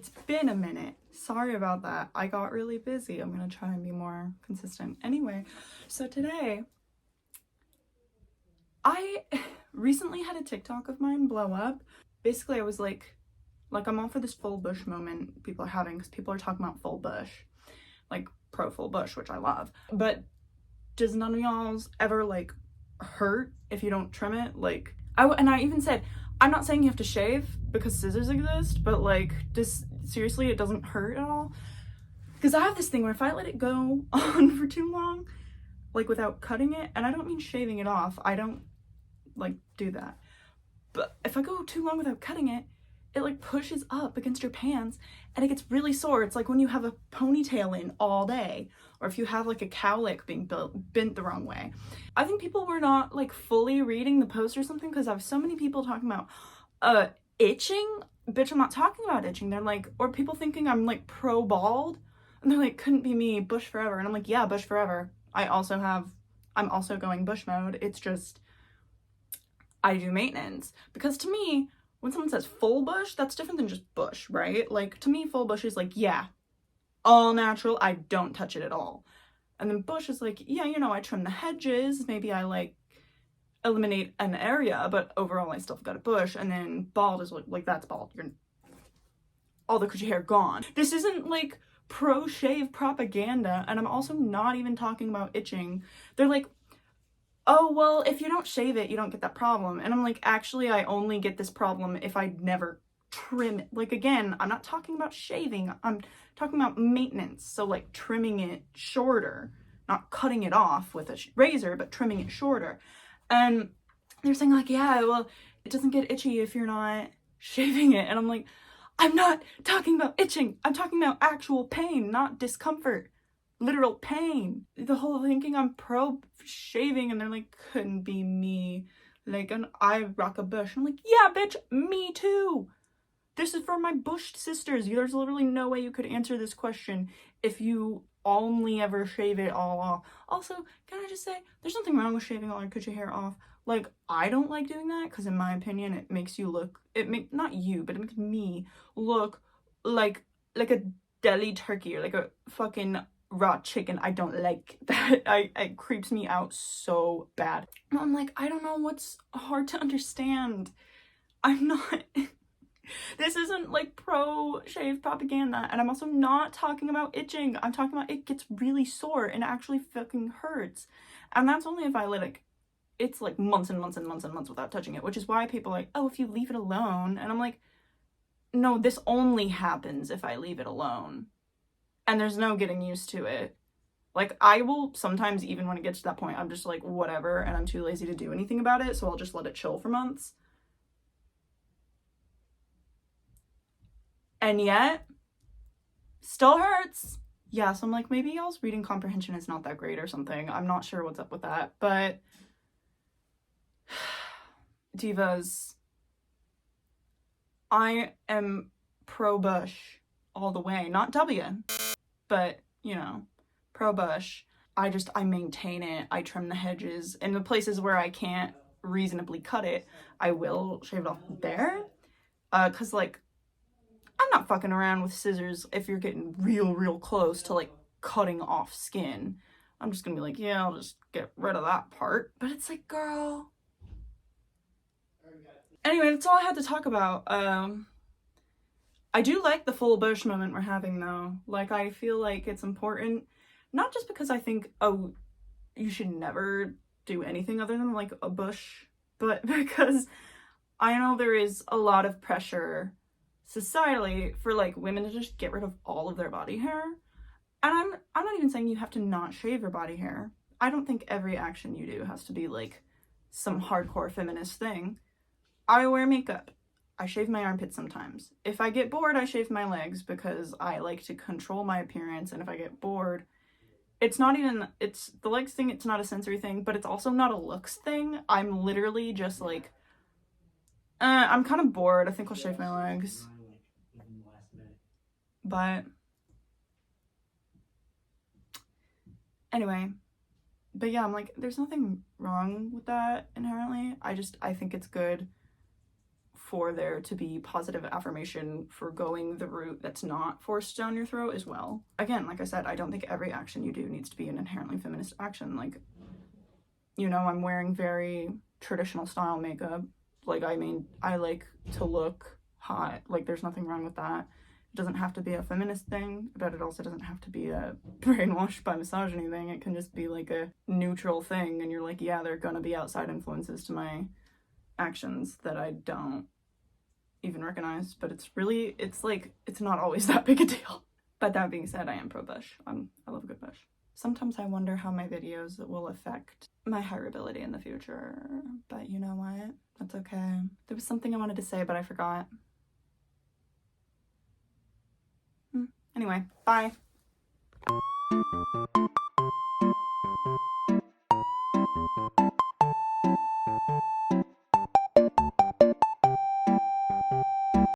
It's been a minute. Sorry about that. I got really busy. I'm gonna try and be more consistent. Anyway, so today, I recently had a TikTok of mine blow up. Basically, I was like I'm all for this full bush moment people are having because people are talking about full bush, like pro full bush, which I love. But does none of y'all's ever like hurt if you don't trim it? Like, I even said, I'm not saying you have to shave because scissors exist, but like, seriously, it doesn't hurt at all? Because I have this thing where if I let it go on for too long, like without cutting it, and I don't mean shaving it off, I don't like do that. But if I go too long without cutting it, it like pushes up against your pants and it gets really sore. It's like when you have a ponytail in all day, or if you have like a cowlick being bent the wrong way. I think people were not like fully reading the post or something, because I have so many people talking about itching. Bitch, I'm not talking about itching. They're like, or people thinking I'm like pro bald, and they're like, couldn't be me, bush forever. And I'm like, yeah, bush forever. I'm also going bush mode. It's just I do maintenance, because to me, when someone says full bush, that's different than just bush, right? Like, to me, full bush is like, yeah, all natural, I don't touch it at all. And then bush is like, yeah, you know, I trim the hedges, maybe I like eliminate an area, but overall I still got a bush. And then bald is like that's bald. You're all the coochie hair gone. This isn't like pro shave propaganda, and I'm also not even talking about itching. They're like, oh, well, if you don't shave it, you don't get that problem. And I'm like, actually, I only get this problem if I never trim it. Like, again, I'm not talking about shaving. I'm talking about maintenance. So, like, trimming it shorter. Not cutting it off with a razor, but trimming it shorter. And they're saying, like, yeah, well, it doesn't get itchy if you're not shaving it. And I'm like, I'm not talking about itching. I'm talking about actual pain, not discomfort. Literal pain. The whole thinking I'm pro shaving, and they're like, couldn't be me. Like, I rock a bush. I'm like, yeah, bitch, me too. This is for my bushed sisters. There's literally no way you could answer this question if you only ever shave it all off. Also, can I just say, there's nothing wrong with shaving all your coochie hair off. Like, I don't like doing that because in my opinion, it makes you look, not you, but it makes me look like a deli turkey, or like a fucking raw chicken. I don't like that. It creeps me out so bad. And I'm like, I don't know what's hard to understand. I'm not this isn't like pro shave propaganda, and I'm also not talking about itching. I'm talking about it gets really sore and actually fucking hurts. And that's only if I let it, it's like months and months and months and months without touching it, which is why people are like, oh, if you leave it alone. And I'm like, no, this only happens if I leave it alone. And there's no getting used to it. Like, I will sometimes, even when it gets to that point, I'm just like, whatever, and I'm too lazy to do anything about it, so I'll just let it chill for months. And yet, still hurts. Yeah, so I'm like, maybe y'all's reading comprehension is not that great or something. I'm not sure what's up with that, but divas, I am pro bush all the way. Not W, but, you know, pro bush. I maintain it. I trim the hedges. In the places where I can't reasonably cut it, I will shave it off there. Cause like, I'm not fucking around with scissors if you're getting real close to like cutting off skin. I'm just gonna be like, yeah, I'll just get rid of that part. But it's like, girl. Anyway, that's all I had to talk about. I do like the full bush moment we're having though. Like, I feel like it's important, not just because I think, oh, you should never do anything other than like a bush, but because I know there is a lot of pressure societally for like women to just get rid of all of their body hair. And I'm not even saying you have to not shave your body hair. I don't think every action you do has to be like some hardcore feminist thing. I wear makeup. I shave my armpits sometimes. If I get bored, I shave my legs because I like to control my appearance. And if I get bored, it's the legs thing, it's not a sensory thing, but it's also not a looks thing. I'm literally just like, I'm kind of bored. I think I'll shave my legs. But anyway, but yeah, I'm like, there's nothing wrong with that inherently. I think it's good for there to be positive affirmation for going the route that's not forced down your throat as well. Again, like I said, I don't think every action you do needs to be an inherently feminist action. Like, you know, I'm wearing very traditional style makeup. Like, I mean, I like to look hot. Like, there's nothing wrong with that. It doesn't have to be a feminist thing, but it also doesn't have to be a brainwashed by misogyny thing. It can just be like a neutral thing, and you're like, yeah, there are gonna be outside influences to my actions that I don't even recognize, but it's like, it's not always that big a deal. But that being said, I am pro-bush. I love a good bush. Sometimes I wonder how my videos will affect my hireability in the future, but you know what? That's okay. There was something I wanted to say, but I forgot. Anyway, bye.